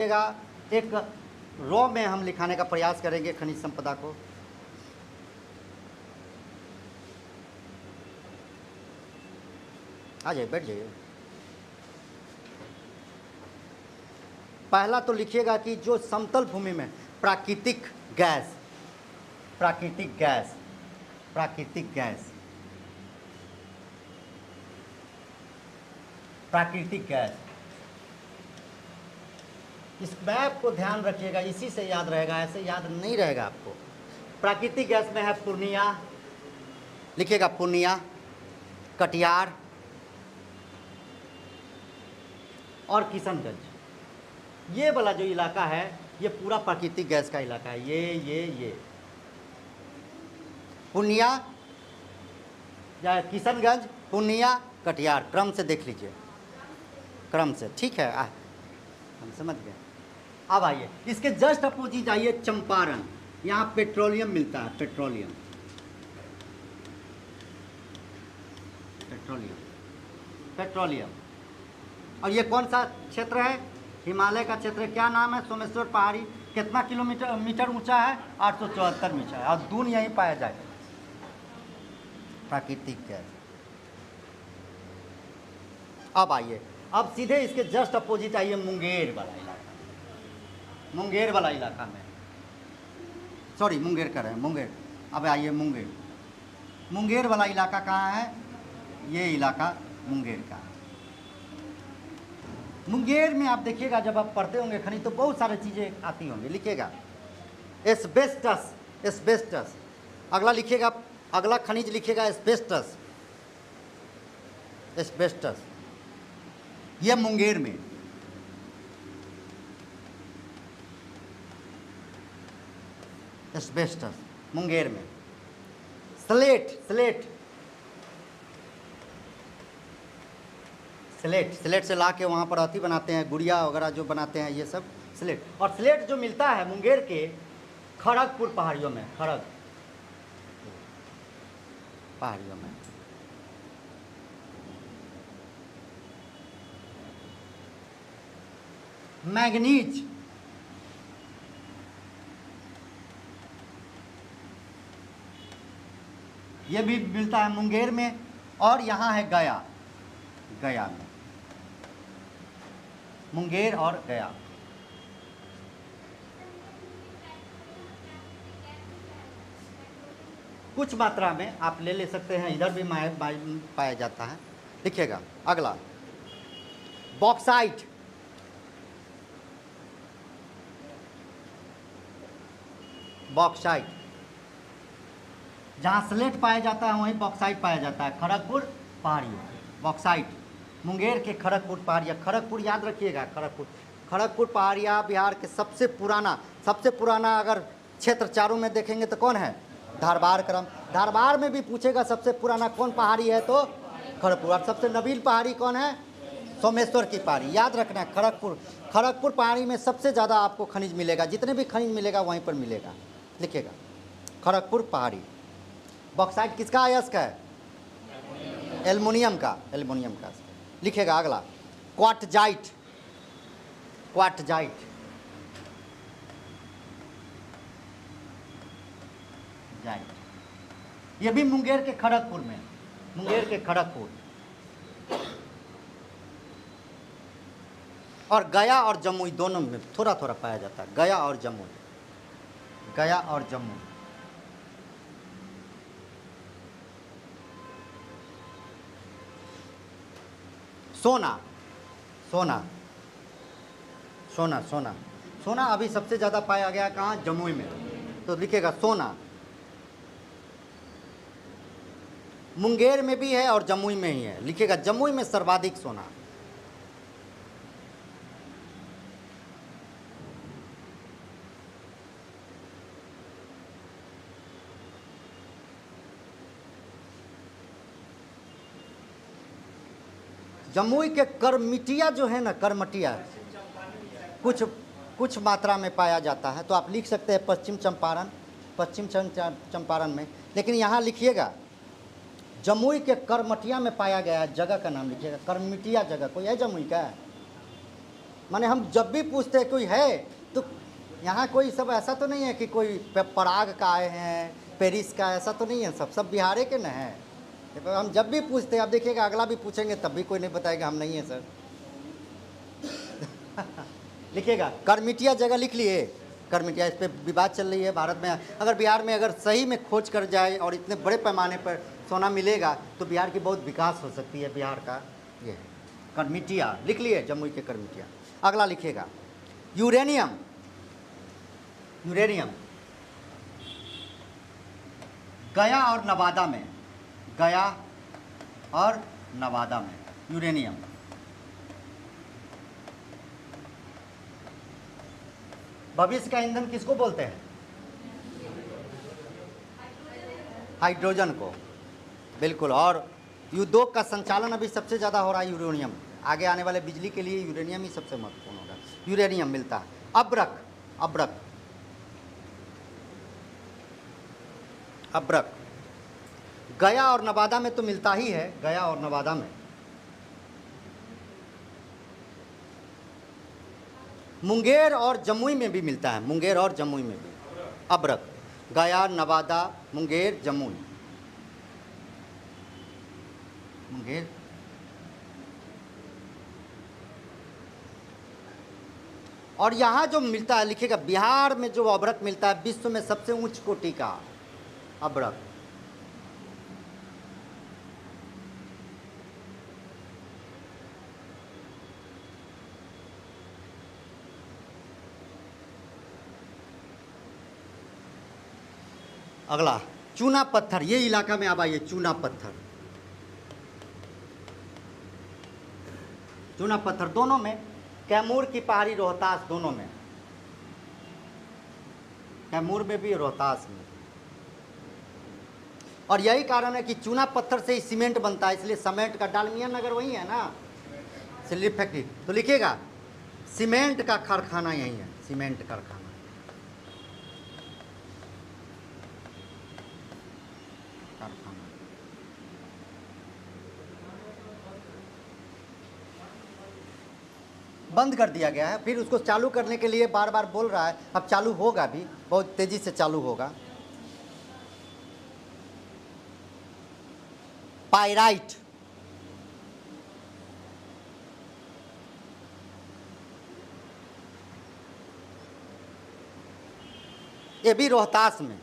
एक रो में हम लिखाने का प्रयास करेंगे खनिज संपदा को। आ जाइए, बैठ जाइए। पहला तो लिखिएगा कि जो समतल भूमि में प्राकृतिक गैस, प्राकृतिक गैस, प्राकृतिक गैस, प्राकृतिक गैस, इस मैप को ध्यान रखिएगा, इसी से याद रहेगा, ऐसे याद नहीं रहेगा आपको। प्राकृतिक गैस में है पूर्णिया, लिखिएगा पूर्णिया, कटिहार और किशनगंज। ये वाला जो इलाका है ये पूरा प्राकृतिक गैस का इलाका है। ये पूर्णिया या किशनगंज, पूर्णिया, कटिहार, क्रम से देख लीजिए, क्रम से, ठीक है। हम समझ गए। अब आइए इसके जस्ट अपोजिट आइए चंपारण, यहाँ पेट्रोलियम मिलता है, पेट्रोलियम, पेट्रोलियम, पेट्रोलियम। और ये कौन सा क्षेत्र है? हिमालय का क्षेत्र। क्या नाम है? सोमेश्वर पहाड़ी। कितना मीटर ऊंचा है? 874 मीटर है, और दून यहीं पाया जाएगा। प्राकृतिक गैस। अब आइए, अब सीधे इसके जस्ट अपोजिट आइए मुंगेर वाला इलाका, मुंगेर वाला इलाका में, सॉरी मुंगेर कर रहे हैं, मुंगेर। अब आइए मुंगेर, मुंगेर वाला इलाका कहाँ है? ये इलाका मुंगेर का। मुंगेर में आप देखिएगा, जब आप पढ़ते होंगे खनिज तो बहुत सारी चीज़ें आती होंगी। लिखिएगा एस्बेस्टस, एस्बेस्टस। अगला लिखिएगा, अगला खनिज लिखिएगा एस्बेस्टस, एस्बेस्टस। यह मुंगेर में, एस्बेस्टस मुंगेर में। स्लेट, स्लेट, स्लेट, स्लेट से ला के वहाँ पर अथी बनाते हैं, गुड़िया वगैरह जो बनाते हैं, ये सब स्लेट। और स्लेट जो मिलता है मुंगेर के खड़गपुर पहाड़ियों में, खड़ग पहाड़ियों में। मैग्नीज, ये भी मिलता है मुंगेर में। और यहाँ है गया, गया में, मुंगेर और गया। कुछ मात्रा में आप ले सकते हैं, इधर भी पाया जाता है। लिखिएगा अगला बॉक्साइट, बॉक्साइट। जहाँ स्लेट पाया जाता है वहीं बॉक्साइट पाया जाता है, खड़गपुर पहाड़ियों, बॉक्साइट। मुंगेर के खड़गपुर पहाड़िया, खड़गपुर याद रखिएगा, खड़गपुर, खड़गपुर पहाड़िया बिहार के सबसे पुराना अगर क्षेत्र चारों में देखेंगे तो कौन है? धारवाड़ क्रम। धारवाड़ में भी पूछेगा सबसे पुराना कौन पहाड़ी है तो खड़गपुर। और सबसे नवीन पहाड़ी कौन है? सोमेश्वर की पहाड़ी। याद रखना, खड़गपुर, खड़गपुर पहाड़ी में सबसे ज़्यादा आपको खनिज मिलेगा, जितने भी खनिज मिलेगा वहीं पर मिलेगा। लिखिएगा खड़गपुर पहाड़ी। बॉक्साइट किसका अयस्क है? एल्युमिनियम का, एल्युमिनियम का। लिखिएगा अगला क्वार्टजाइट, क्वार्टजाइट, जाइट। ये भी मुंगेर के खड़गपुर में, मुंगेर के खड़गपुर। और गया और जमुई दोनों में थोड़ा थोड़ा पाया जाता है, गया और जमुई, गया और जमुई। सोना, सोना, सोना, सोना, सोना अभी सबसे ज़्यादा पाया गया कहाँ? जमुई में। तो लिखिएगा सोना। मुंगेर में भी है और जमुई में ही है। लिखिएगा जमुई में सर्वाधिक सोना। जमुई के करमटिया जो है ना, करमटिया कुछ मात्रा में पाया जाता है, तो आप लिख सकते हैं पश्चिम चंपारण, पश्चिम चंपारण में। लेकिन यहाँ लिखिएगा जमुई के करमटिया में पाया गया जगह का नाम लिखिएगा, करमटिया जगह। कोई है जमुई का? माने हम जब भी पूछते हैं कोई है, तो यहाँ कोई सब ऐसा तो नहीं है कि कोई पराग का आए हैं, पेरिस का, ऐसा तो नहीं है। सब बिहारे के न हैं। तो हम जब भी पूछते हैं, आप देखिएगा अगला भी पूछेंगे तब भी कोई नहीं बताएगा हम नहीं है सर। लिखिएगा करमिटिया जगह लिख लिए, करमिटिया। इस पर विवाद चल रही है भारत में। अगर बिहार में अगर सही में खोज कर जाए और इतने बड़े पैमाने पर सोना मिलेगा तो बिहार की बहुत विकास हो सकती है। बिहार का ये करमिटिया लिख लिए, जमुई के करमिटिया। अगला लिखिएगा यूरेनियम। यूरेनियम गया और नवादा में, गया और नवादा में यूरेनियम। भविष्य का ईंधन किसको बोलते हैं? हाइड्रोजन को, बिल्कुल। और उद्योग का संचालन अभी सबसे ज़्यादा हो रहा है यूरेनियम। आगे आने वाले बिजली के लिए यूरेनियम ही सबसे महत्वपूर्ण होगा। यूरेनियम मिलता है। अब्रक, अब्रक, अब्रक गया और नवादा में तो मिलता ही है, गया और नवादा में। मुंगेर और जमुई में भी मिलता है, मुंगेर और जमुई में भी अब्रक। गया, नवादा, मुंगेर, जमुई, मुंगेर। और यहाँ जो मिलता है, लिखिएगा बिहार में जो अब्रक मिलता है विश्व में सबसे उच्च कोटि का अब्रक। अगला चूना पत्थर, ये इलाका में अब आइए। चूना पत्थर, चूना पत्थर दोनों में, कैमूर की पहाड़ी, रोहतास, दोनों में। कैमूर में भी, रोहतास में। और यही कारण है कि चूना पत्थर से ही सीमेंट बनता है, इसलिए सीमेंट का डालमिया नगर वही है ना, सिल्ली फैक्ट्री। तो लिखिएगा सीमेंट का कारखाना यही है, सीमेंट कारखाना, कारखाना। बंद कर दिया गया है, फिर उसको चालू करने के लिए बार बार बोल रहा है। अब चालू होगा भी, बहुत तेजी से चालू होगा। पाइराइट, ये भी रोहतास में,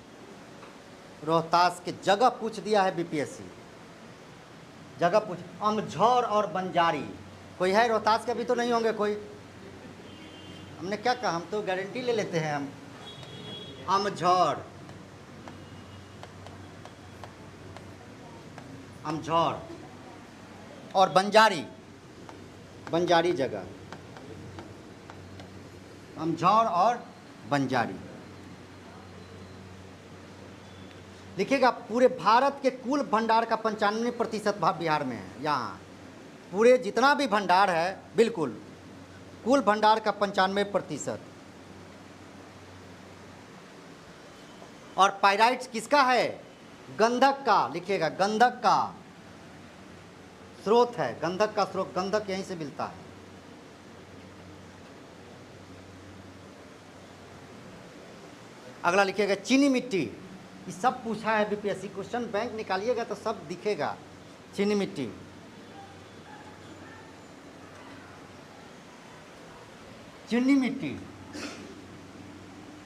रोहतास के जगह पूछ दिया है बीपीएससी, जगह पूछ। अमझौर और बंजारी, कोई है रोहतास के? भी तो नहीं होंगे कोई। हमने क्या कहा, हम तो गारंटी ले लेते हैं हम। अमझौर, अमझौर और बंजारी, बंजारी जगह, अमझौर और बंजारी। लिखिएगा पूरे भारत के कुल भंडार का 95% भाग बिहार में है। यहाँ पूरे जितना भी भंडार है, बिल्कुल कुल भंडार का 95%। और पाइराइट्स किसका है? गंधक का। लिखिएगा गंधक का स्रोत है, गंधक का स्रोत, गंधक यहीं से मिलता है। अगला लिखिएगा चीनी मिट्टी। ये सब पूछा है बीपीएससी, क्वेश्चन बैंक निकालिएगा तो सब दिखेगा। चीनी मिट्टी, चीनी मिट्टी,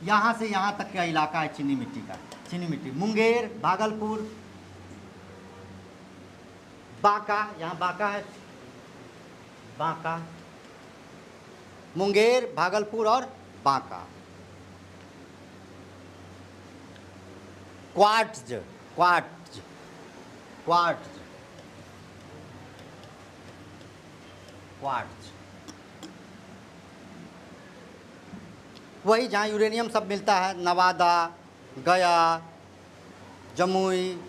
यहाँ से यहाँ तक का इलाका है चीनी मिट्टी का। चीनी मिट्टी मुंगेर, भागलपुर, बांका, यहाँ बांका है, बांका, मुंगेर, भागलपुर और Banka. Quartz, quartz, quartz, quartz, वही जहाँ यूरेनियम सब मिलता है। नवादा, गया, जमुई,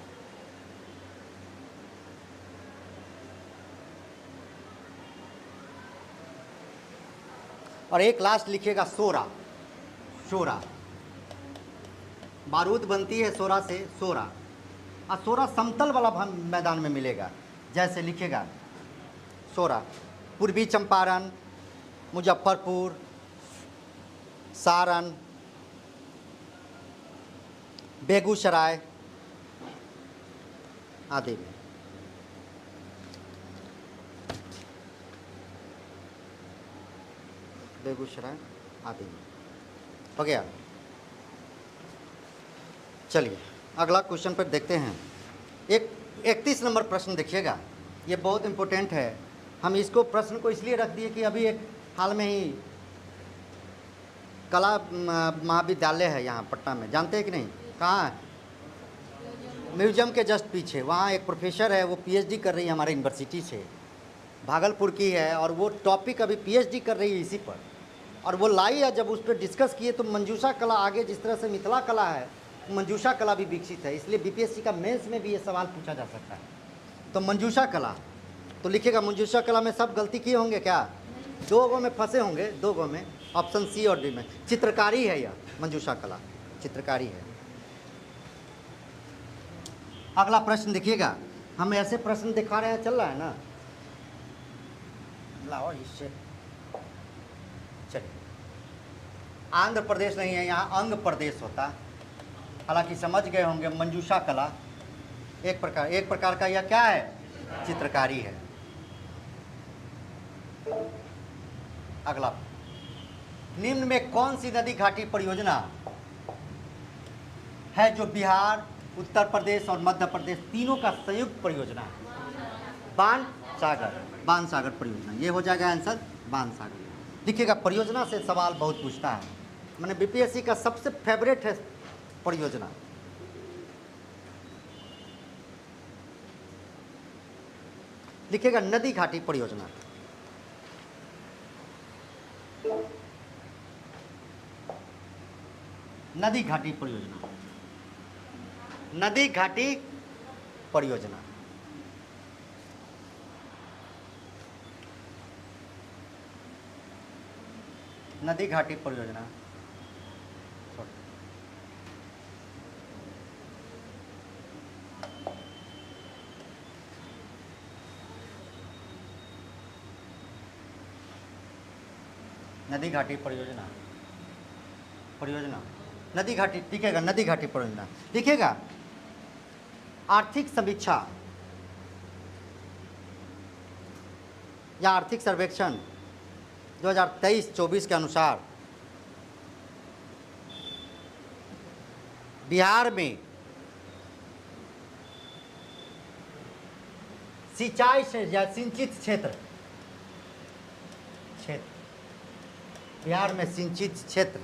और एक लास्ट लिखिएगा सोरा। सोरा बारूद बनती है सोरा से, सोरा। और सोरा समतल वाला मैदान में मिलेगा। जैसे लिखिएगा सोरा पूर्वी चंपारण, मुजफ्फरपुर, सारण, बेगूसराय आदि में। बेगूसराय आदि में हो गया। चलिए अगला क्वेश्चन पर देखते हैं। एक 31 नंबर प्रश्न देखिएगा, ये बहुत इम्पोर्टेंट है। हम इसको प्रश्न को इसलिए रख दिए कि अभी एक हाल में ही कला महाविद्यालय है यहाँ पटना में, जानते हैं कि नहीं? कहाँ है? म्यूजियम के जस्ट पीछे। वहाँ एक प्रोफेसर है, वो पीएचडी कर रही है हमारे यूनिवर्सिटी से, भागलपुर की है, और वो टॉपिक अभी पीएचडी कर रही है इसी पर। और वो लाई है, जब उस पर डिस्कस किए तो मंजूषा कला आगे जिस तरह से मिथिला कला है, मंजूषा कला भी विकसित है। इसलिए बीपीएससी का मेंस में भी ये सवाल पूछा जा सकता है। तो मंजूषा कला तो लिखिएगा, मंजूषा कला में सब गलती किए होंगे क्या? 2 गो में फंसे होंगे, 2 गो में, ऑप्शन सी और डी में। चित्रकारी है यह, मंजूषा कला चित्रकारी है। अगला प्रश्न देखिएगा, हम ऐसे प्रश्न दिखा रहे हैं, चल रहा है ना? लाओ इससे, चलिए। आंध्र प्रदेश नहीं है, यहाँ अंग प्रदेश होता। हालांकि समझ गए होंगे, मंजूषा कला एक प्रकार का यह क्या है? चित्रकारी है। अगला, निम्न में कौन सी नदी घाटी परियोजना है जो बिहार, उत्तर प्रदेश और मध्य प्रदेश तीनों का संयुक्त परियोजना है? बाण सागर परियोजना, ये हो जाएगा आंसर, बाण सागर। देखिएगा, परियोजना से सवाल बहुत पूछता है, मैंने बीपीएससी का सबसे फेवरेट है परियोजना। लिखिएगा नदी घाटी परियोजना। नदी घाटी परियोजना, नदी घाटी परियोजना। नदी घाटी परियोजना, नदी घाटी परियोजना, नदी घाटी, दिखेगा नदी घाटी परियोजना। दिखेगा आर्थिक समीक्षा या आर्थिक सर्वेक्षण 2023-24 के अनुसार बिहार में सिंचाई से या सिंचित क्षेत्र, बिहार में सिंचित क्षेत्र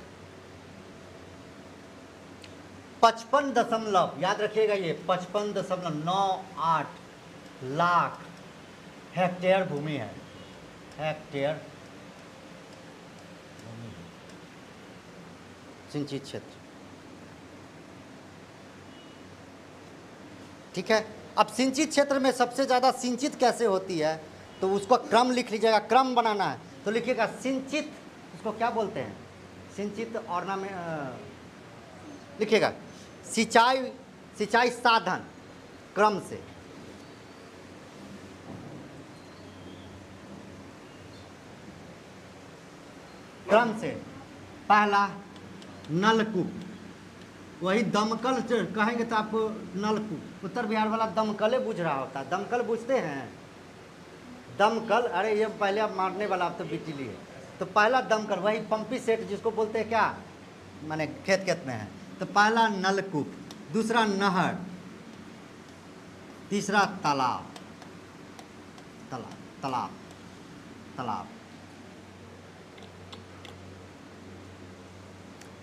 55 याद रखिएगा, ये 55.98 लाख हेक्टेयर भूमि है। हेक्टेयर भूमि, सिंचित क्षेत्र। ठीक है। अब सिंचित क्षेत्र में सबसे ज़्यादा सिंचित कैसे होती है, तो उसको क्रम लिख लीजिएगा, क्रम बनाना है तो लिखिएगा सिंचित, उसको क्या बोलते हैं? सिंचित ऑर्नामेंट, लिखिएगा सिंचाई साधन क्रम से। पहला नलकूप, वही दमकल कहेंगे तो आपको नलकूप, उत्तर बिहार वाला दमकले बुझ रहा होता है। दमकल बुझते हैं? दमकल, अरे ये पहले आप मारने वाला, आप तो बिजली है। तो पहला दमकल, वही पंपी सेट जिसको बोलते हैं क्या, माने खेत में है। तो पहला नलकूप, दूसरा नहर, तीसरा तालाब।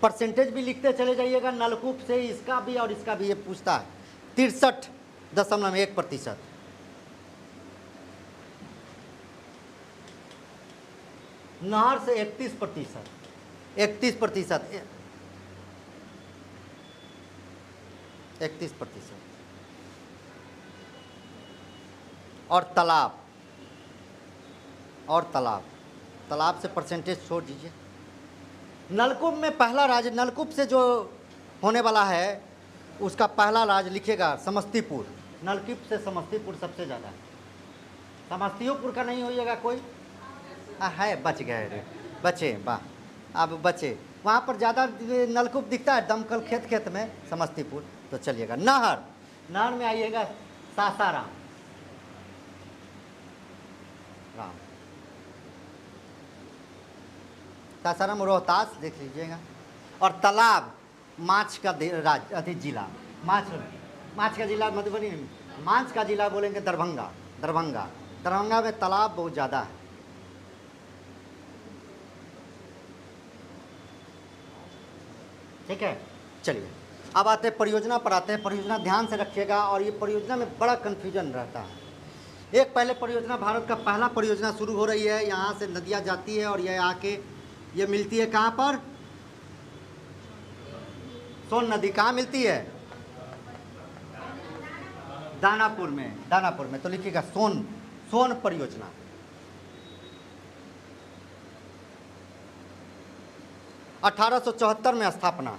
परसेंटेज भी लिखते चले जाइएगा, नलकूप से इसका भी और इसका भी ये पूछता है। 63.1%। नहर से 31%। 31%। और तालाब से परसेंटेज छोड़ दीजिए। नलकूप में पहला राज्य, नलकूप से जो होने वाला है उसका पहला राज्य लिखिएगा समस्तीपुर। नलकूप से समस्तीपुर सबसे ज़्यादा है। समस्तीपुर का नहीं होइएगा कोई, है, बच गए रे, बचे, वाह, अब बचे। वहाँ पर ज़्यादा नलकूप दिखता है दमकल खेत खेत में, समस्तीपुर। तो चलिएगा नहर, नहर में आइएगा सासाराम, राम, सासाराम रोहतास देख लीजिएगा। और तालाब, माछ का राज्य जिला, माछ का जिला मधुबनी, माछ का जिला बोलेंगे दरभंगा, दरभंगा में तालाब बहुत ज़्यादा है। ठीक है, चलिए अब आते हैं परियोजना पर, आते हैं। परियोजना ध्यान से रखिएगा, और ये परियोजना में बड़ा कन्फ्यूजन रहता है। एक पहले परियोजना, भारत का पहला परियोजना शुरू हो रही है, यहाँ से नदियाँ जाती है और ये आके ये मिलती है कहाँ पर, सोन नदी कहाँ मिलती है, दानापुर में। तो लिखिएगा सोन परियोजना। (1874) में स्थापना।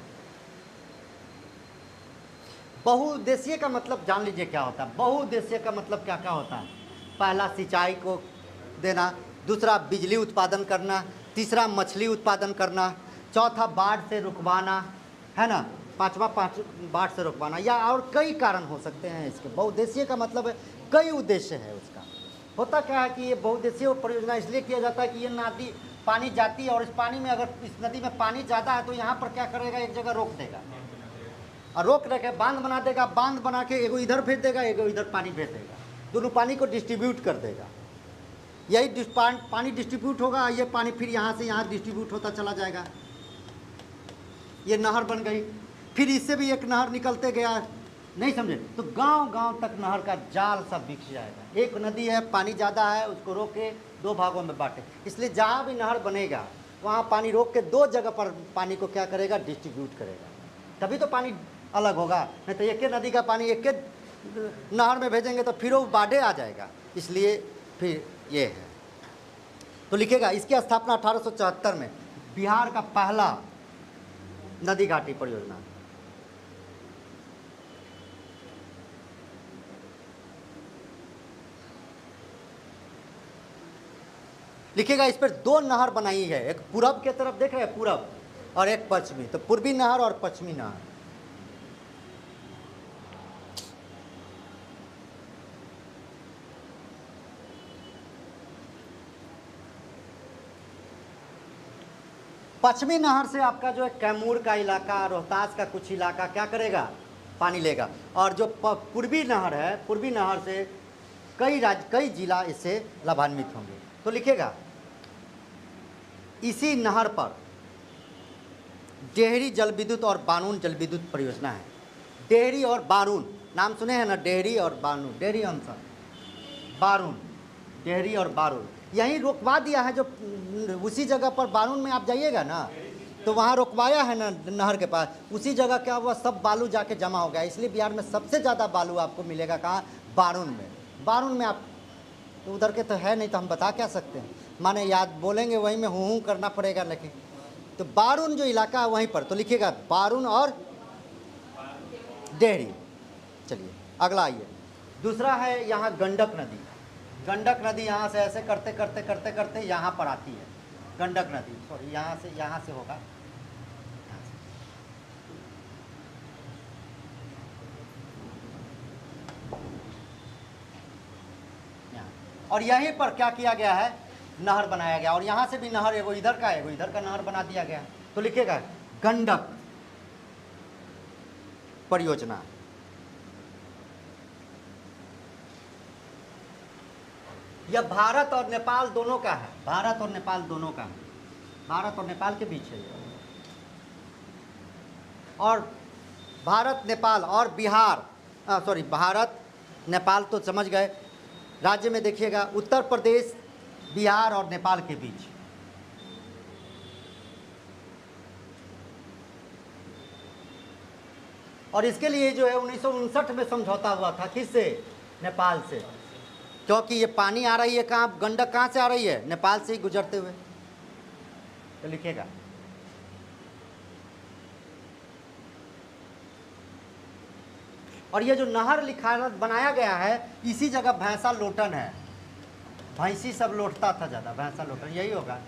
बहुउद्देशीय का मतलब जान लीजिए क्या होता है। बहुउद्देशीय का मतलब क्या क्या होता है? पहला सिंचाई को देना, दूसरा बिजली उत्पादन करना, तीसरा मछली उत्पादन करना, चौथा बाढ़ से रुकवाना, है ना, पांचवा बाढ़ से रुकवाना, या और कई कारण हो सकते हैं इसके। बहुउद्देशीय का मतलब है कई उद्देश्य है उसका। होता क्या है कि ये बहुउद्देशीय परियोजना इसलिए किया जाता है कि ये नदी पानी जाती है, और इस पानी में अगर इस नदी में पानी ज़्यादा है तो यहाँ पर क्या करेगा, एक जगह रोक देगा, और रोक रखे बांध बना देगा, बांध बना के एगो इधर भेज देगा, एगो इधर पानी भेज देगा, दोनों पानी को डिस्ट्रीब्यूट कर देगा। यही पानी डिस्ट्रीब्यूट होगा, ये पानी फिर यहाँ से यहाँ डिस्ट्रीब्यूट होता चला जाएगा। ये नहर बन गई। फिर इससे भी एक नहर निकलते गया, नहीं समझे तो गांव गांव तक नहर का जाल सब बिछ जाएगा। एक नदी है, पानी ज़्यादा है, उसको रोक के दो भागों में बांटे। इसलिए जहाँ भी नहर बनेगा वहाँ पानी रोक के दो जगह पर पानी को क्या करेगा, डिस्ट्रीब्यूट करेगा, तभी तो पानी अलग होगा। नहीं तो एक नदी का पानी एक नहर में भेजेंगे तो फिर वो बाढ़े आ जाएगा। इसलिए फिर ये है। तो लिखेगा इसकी स्थापना 1874 में, बिहार का पहला नदी घाटी परियोजना। लिखेगा इस पर दो नहर बनाई है, एक पूरब के तरफ देख रहे हैं, पूरब, और एक पश्चिमी। तो पूर्वी नहर और पश्चिमी नहर। पश्चिमी नहर से आपका जो है कैमूर का इलाका, रोहतास का कुछ इलाका क्या करेगा, पानी लेगा। और जो पूर्वी नहर है, पूर्वी नहर से कई जिला इससे लाभान्वित होंगे। तो लिखेगा इसी नहर पर डेहरी जल विद्युत और बानून जल विद्युत परियोजना है। डेहरी और बारून नाम सुने हैं ना, डेहरी और बानून, डेहरी आंसर, बारून, डेहरी और बारून। यहीं रोकवा दिया है, जो उसी जगह पर बारून में आप जाइएगा ना तो वहाँ रोकवाया है ना नहर के पास, उसी जगह क्या हुआ, सब बालू जाके जमा हो गया। इसलिए बिहार में सबसे ज़्यादा बालू आपको मिलेगा कहाँ, बारून में। बारून में आप तो उधर के तो है नहीं, तो हम बता क्या सकते हैं, माने याद बोलेंगे वहीं में हूँ करना पड़ेगा। लेकिन तो बारून जो इलाका है वहीं पर। तो लिखिएगा बारून और डेहरी। चलिए अगला आइए, दूसरा है यहाँ गंडक नदी। गंडक नदी यहाँ से ऐसे करते करते करते करते यहाँ पर आती है गंडक नदी। सॉरी, यहाँ से होगा, और यहीं पर क्या किया गया है, नहर बनाया गया। और यहाँ से भी नहर, एगो इधर का एगो इधर का नहर बना दिया गया। तो लिखेगा गंडक परियोजना। यह भारत और नेपाल दोनों का है, भारत और नेपाल दोनों का है, भारत और नेपाल के बीच है। और भारत नेपाल और बिहार, सॉरी भारत नेपाल तो समझ गए, राज्य में देखिएगा उत्तर प्रदेश, बिहार और नेपाल के बीच। और इसके लिए जो है 1959 में समझौता हुआ था, किससे, नेपाल से, क्योंकि ये पानी आ रही है कहाँ, गंडक कहाँ से आ रही है, नेपाल से ही गुजरते हुए। तो लिखिएगा और ये जो नहर लिखा बनाया गया है, इसी जगह भैंसा लोटन है। भैंसी सब लोटता था ज़्यादा, भैंसा लोटा, यही होगा।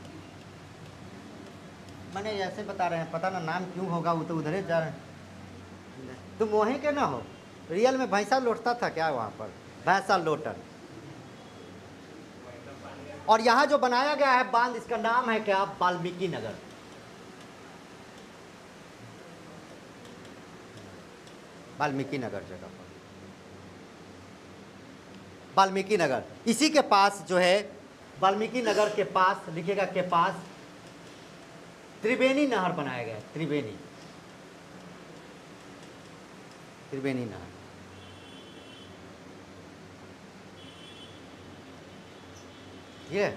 मैंने ऐसे बता रहे हैं, पता ना नाम क्यों होगा, वो तो उधर जा रहे हैं। तुम वहीं के ना हो, रियल में भैंसा लोटता था क्या वहाँ पर, भैंसा लोटन। और यहाँ जो बनाया गया है बांध, इसका नाम है क्या, वाल्मीकि नगर। वाल्मीकि नगर जगह पर, वाल्मीकि नगर। इसी के पास जो है, वाल्मीकि नगर के पास लिखिएगा, के पास त्रिवेणी नहर बनाया गया है। त्रिवेणी, त्रिवेणी नहर। ये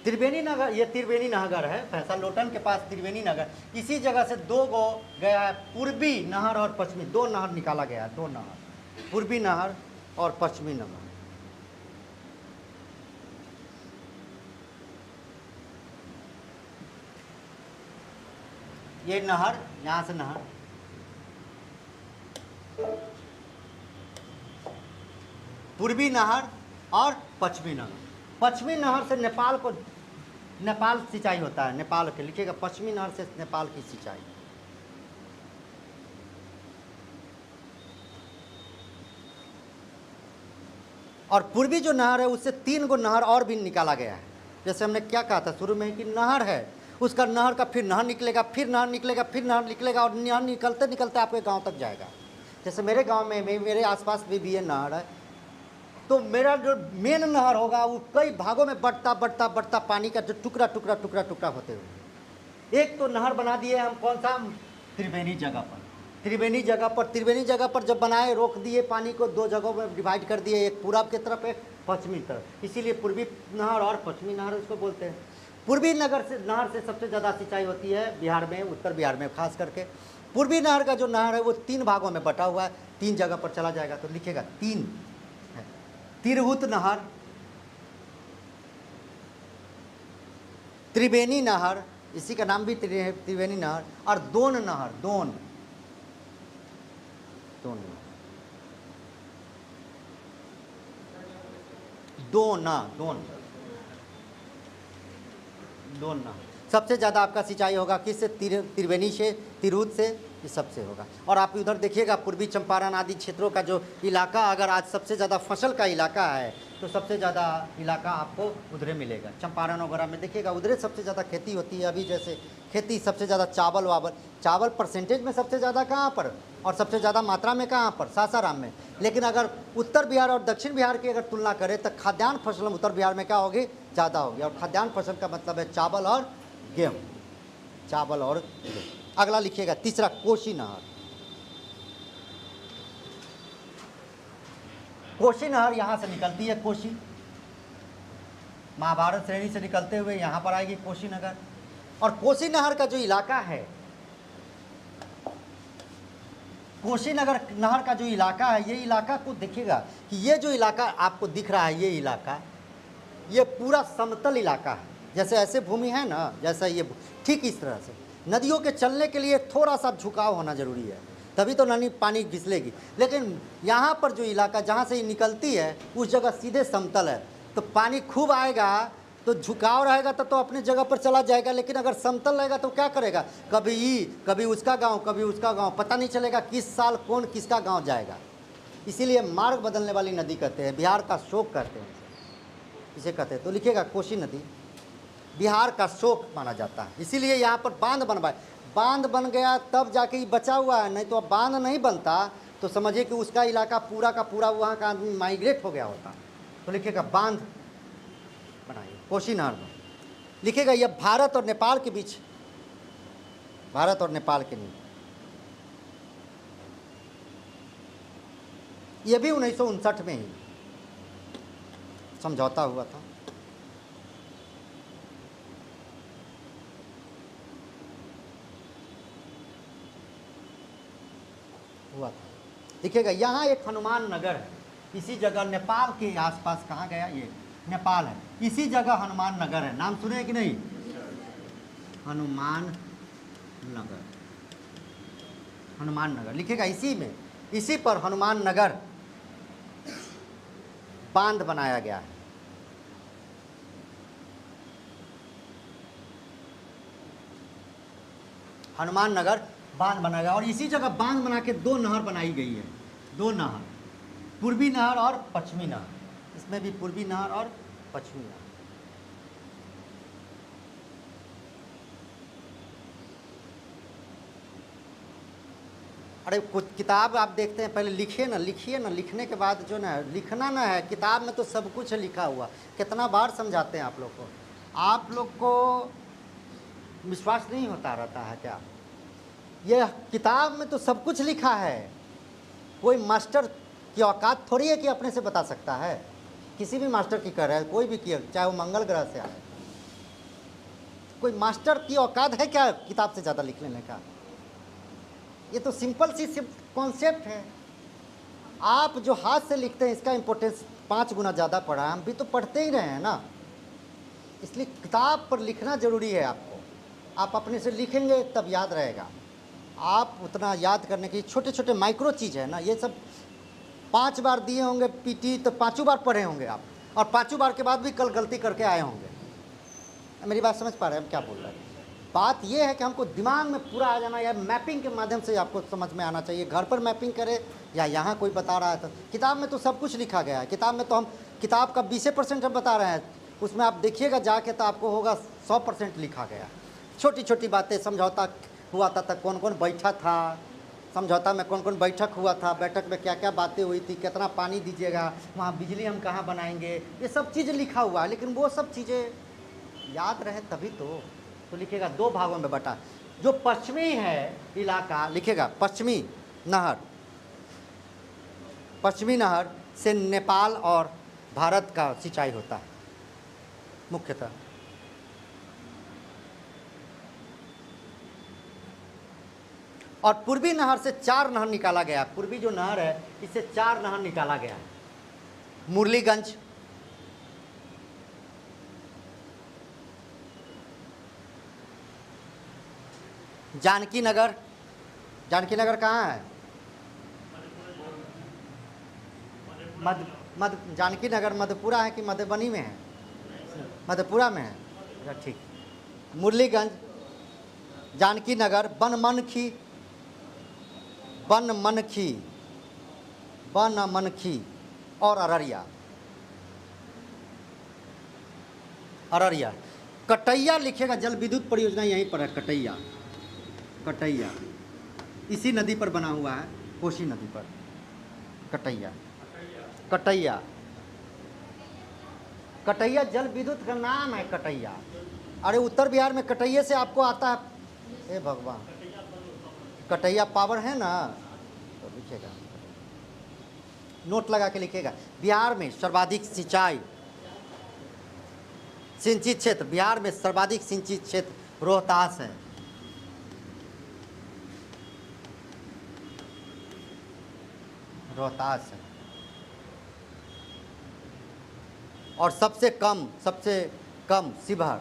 त्रिवेणी नगर, ये त्रिवेणी नगर है, भैंसा लोटन के पास त्रिवेणी नगर। इसी जगह से दो गो गया है, पूर्वी नहर और पश्चिमी, दो नहर निकाला गया है, दो नहर, पूर्वी नहर और पश्चिमी नहर। ये नहर, यहाँ से नहर, पूर्वी नहर और पश्चिमी नहर। पश्चिमी नहर से नेपाल को, नेपाल सिंचाई होता है, नेपाल के, लिखिएगा पश्चिमी नहर से नेपाल की सिंचाई। और पूर्वी जो नहर है उससे 3 गो नहर और भी निकाला गया है। जैसे हमने क्या कहा था शुरू में कि नहर है, उसका नहर का फिर नहर निकलेगा, फिर नहर निकलेगा, फिर नहर निकलेगा, और नहर निकलते निकलते आपके गांव तक जाएगा। जैसे मेरे गांव में, मेरे आसपास भी ये नहर है, तो मेरा जो मेन नहर होगा वो कई भागों में बढ़ता बढ़ता बढ़ता पानी का जो टुकड़ा टुकड़ा टुकड़ा टुकड़ा होते हुए एक तो नहर बना दिए हम, कौन सा, त्रिवेणी जगह पर। त्रिवेणी जगह पर, त्रिवेणी जगह पर जब बनाए, रोक दिए पानी को, 2 जगहों में डिवाइड कर दिए, एक पूरब की तरफ, एक पश्चिमी तरफ। इसीलिए पूर्वी नहर और पश्चिमी नहर उसको बोलते हैं। पूर्वी नगर से नहर से सबसे ज़्यादा सिंचाई होती है बिहार में, उत्तर बिहार में खास करके। पूर्वी नहर का जो नहर है वो 3 भागों में बटा हुआ है, 3 जगह पर चला जाएगा तो लिखेगा 3 है। तिरहुत नहर, त्रिवेणी नहर, इसी का नाम भी त्रिवेणी नहर, और दोन नहर, दोन नहर। सबसे ज़्यादा आपका सिंचाई होगा किससे, त्रिवेणी से, तिरहुत से, ये सबसे होगा। और आप उधर देखिएगा पूर्वी चंपारण आदि क्षेत्रों का जो इलाका, अगर आज सबसे ज़्यादा फसल का इलाका है तो सबसे ज़्यादा इलाका आपको उधरे मिलेगा। चंपारण वगैरह में देखिएगा उधरे सबसे ज़्यादा खेती होती है। अभी जैसे खेती सबसे ज़्यादा चावल वावल, चावल परसेंटेज में सबसे ज़्यादा कहाँ पर, और सबसे ज़्यादा मात्रा में कहाँ पर, सासाराम में। लेकिन अगर उत्तर बिहार और दक्षिण बिहार की अगर तुलना करें तो खाद्यान्न फसल उत्तर बिहार में क्या होगी, ज़्यादा होगी। और खाद्यान्न फसल का मतलब है चावल और गेहूँ, चावल और गेहूँ। अगला लिखिएगा तीसरा, कोसी नहर। कोसी नहर यहाँ से निकलती है, कोसी महाभारत श्रेणी से निकलते हुए यहाँ पर आएगी कोसी नगर। और कोसी नहर का जो इलाका है, कोसी नहर का जो इलाका है, ये इलाका को देखिएगा कि ये जो इलाका आपको दिख रहा है, ये इलाका, ये पूरा समतल इलाका है। जैसे ऐसे भूमि है ना, जैसा ये, ठीक इस तरह से नदियों के चलने के लिए थोड़ा सा झुकाव होना जरूरी है, तभी तो नदी पानी घिसलेगी। लेकिन यहाँ पर जो इलाका जहाँ से ये निकलती है उस जगह सीधे समतल है, तो पानी खूब आएगा तो झुकाव रहेगा तो अपने जगह पर चला जाएगा। लेकिन अगर समतल रहेगा तो क्या करेगा, कभी उसका गांव, कभी उसका गांव, पता नहीं चलेगा किस साल कौन किसका गांव जाएगा। इसीलिए मार्ग बदलने वाली नदी कहते हैं, बिहार का शोक कहते हैं इसे कहते हैं। तो लिखिएगा कोसी नदी बिहार का शोक माना जाता है। इसीलिए यहाँ पर बांध बनवाए, बांध बन गया तब जाके ये बचा हुआ है, नहीं तो अब बांध नहीं बनता तो समझिए कि उसका इलाका पूरा का पूरा वहाँ का आदमी माइग्रेट हो गया होता। तो लिखिएगा बांध बनाइए कोसी नहर में। लिखिएगा यह भारत और नेपाल के बीच, भारत और नेपाल के बीच, यह भी 1959 में ही समझौता हुआ था। देखिएगा यहाँ एक हनुमान नगर है, इसी जगह नेपाल के आसपास, कहाँ गया ये, नेपाल है, इसी जगह हनुमान नगर है। नाम सुने कि नहीं, हनुमान नगर, हनुमान नगर लिखिएगा। इसी में, इसी पर हनुमान नगर बांध बनाया गया है। हनुमान नगर बांध बनाया गया और इसी जगह बांध बना के 2 नहर बनाई गई है, 2 नहर, पूर्वी नहर और पश्चिमी नहर। इसमें भी पूर्वी नहर और पश्चिमी नहर। अरे कुछ किताब आप देखते हैं, पहले लिखिए ना, लिखने के बाद जो ना लिखना ना है, किताब में तो सब कुछ है लिखा हुआ। कितना बार समझाते हैं आप लोग को, आप लोग को विश्वास नहीं होता रहता है क्या? यह किताब में तो सब कुछ लिखा है। कोई मास्टर की औकात थोड़ी है कि अपने से बता सकता है। किसी भी मास्टर की कर रहा है, कोई भी किया, चाहे वो मंगल ग्रह से आए, कोई मास्टर की औकात है क्या किताब से ज़्यादा लिख लेने का? ये तो सिंपल सी कॉन्सेप्ट है। आप जो हाथ से लिखते हैं इसका इम्पोर्टेंस 5 गुना ज़्यादा पड़ा है। हम भी तो पढ़ते ही रहे हैं ना, इसलिए किताब पर लिखना ज़रूरी है आपको। आप अपने से लिखेंगे तब याद रहेगा। आप उतना याद करने की छोटे छोटे माइक्रो चीज़ है ना, ये सब 5 बार दिए होंगे पीटी तो 5 बार पढ़े होंगे आप, और 5 बार के बाद भी कल गलती करके आए होंगे। मेरी बात समझ पा रहे हैं हम क्या बोल रहे हैं? बात यह है कि हमको दिमाग में पूरा आ जाना, या मैपिंग के माध्यम से आपको समझ में आना चाहिए। घर पर मैपिंग करें या यहाँ कोई बता रहा है तो किताब में तो सब कुछ लिखा गया है। किताब में तो हम किताब का 20% हम बता रहे हैं, उसमें आप देखिएगा जाके तो आपको होगा 100% लिखा गया। छोटी छोटी बातें, समझौता हुआ था तो कौन कौन बैठा था, समझौता में कौन कौन बैठक हुआ था, बैठक में क्या क्या बातें हुई थी, कितना पानी दीजिएगा, वहाँ बिजली हम कहाँ बनाएंगे, ये सब चीज़ लिखा हुआ है। लेकिन वो सब चीज़ें याद रहे तभी तो लिखेगा 2 भागों में बटा। जो पश्चिमी है इलाका लिखेगा पश्चिमी नहर से नेपाल और भारत का सिंचाई होता है मुख्यतः। और पूर्वी नहर से 4 नहर निकाला गया। पूर्वी जो नहर है इससे 4 नहर निकाला गया है। मुरलीगंज, जानकी नगर कहाँ है? जानकी नगर मधेपुरा है कि मधुबनी में है? मधेपुरा में है। अच्छा ठीक। मुरलीगंज, जानकी नगर, बनमनखी और अररिया। कटैया लिखेगा, जल विद्युत परियोजना यहीं पर है। कटैया इसी नदी पर बना हुआ है, कोसी नदी पर। कटैया जल विद्युत का नाम है कटैया। अरे उत्तर बिहार में कटैया से आपको आता है, हे भगवान, कटैया पावर है ना, तो लिखेगा, नोट लगा के लिखेगा। बिहार में सर्वाधिक सिंचित क्षेत्र, बिहार में सर्वाधिक सिंचित क्षेत्र रोहतास है। और सबसे कम शिवहर।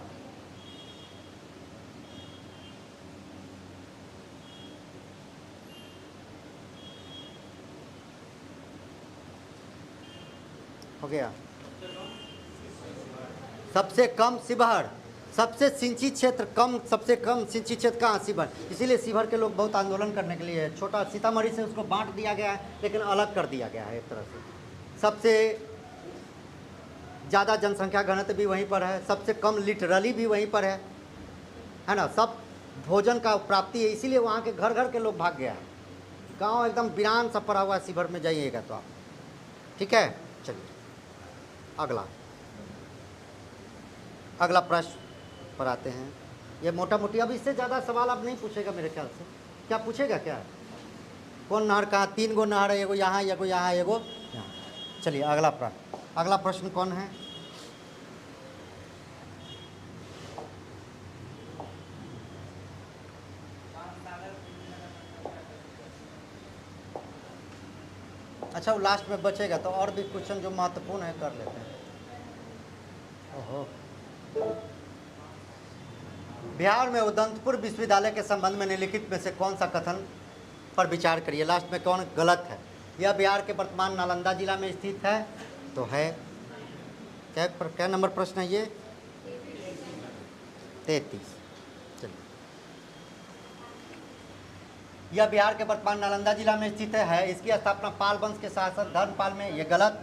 हो गया। सबसे कम शिवहर, सबसे सिंचित क्षेत्र कम, सबसे कम सिंचित क्षेत्र कहाँ? शिवहर। इसीलिए शिवहर के लोग बहुत आंदोलन करने के लिए, छोटा सीतामढ़ी से उसको बांट दिया गया है, लेकिन अलग कर दिया गया है एक तरह से। सबसे ज़्यादा जनसंख्या घनत्व भी वहीं पर है, सबसे कम लिटरली भी वहीं पर है ना। सब भोजन का प्राप्ति है, इसीलिए वहाँ के घर घर के लोग भाग गया है। गाँव एकदम वीरान सा पड़ा हुआ है। शिवहर में जाइएगा तो आप, ठीक है। चलिए अगला प्रश्न पर आते हैं। ये मोटा मोटी, अब इससे ज़्यादा सवाल अब नहीं पूछेगा मेरे ख्याल से। क्या पूछेगा? क्या कौन नहर कहाँ? 3 गो नहर है, एगो यहाँ, एगो यहाँ, एगो यहाँ। चलिए अगला प्रश्न कौन है? अच्छा, वो लास्ट में बचेगा तो और भी क्वेश्चन जो महत्वपूर्ण है कर लेते हैं। ओहो, बिहार में उदंतपुर विश्वविद्यालय के संबंध में निम्नलिखित में से कौन सा कथन पर विचार करिए। लास्ट में कौन गलत है? यह बिहार के वर्तमान नालंदा जिला में स्थित है, तो है। क्या नंबर प्रश्न है ये? 33। चलिए यह बिहार के वर्तमान नालंदा जिला में स्थित है। इसकी स्थापना पाल वंश के शासक धर्मपाल में, ये गलत,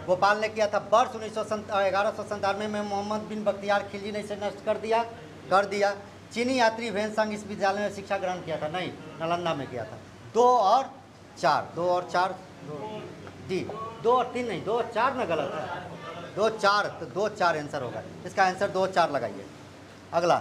गोपाल ने किया था। वर्ष 1197 में मोहम्मद बिन बख्तियार खिलजी ने इसे नष्ट कर दिया। चीनी यात्री वेनसांग इस विद्यालय में शिक्षा ग्रहण किया था, नहीं, नालंदा में किया था। 2 और 4 डी, 2 और 3 नहीं, 2 और 4 में गलत है, 2 4, तो 2 4 आंसर होगा इसका। आंसर 2 4 लगाइए। अगला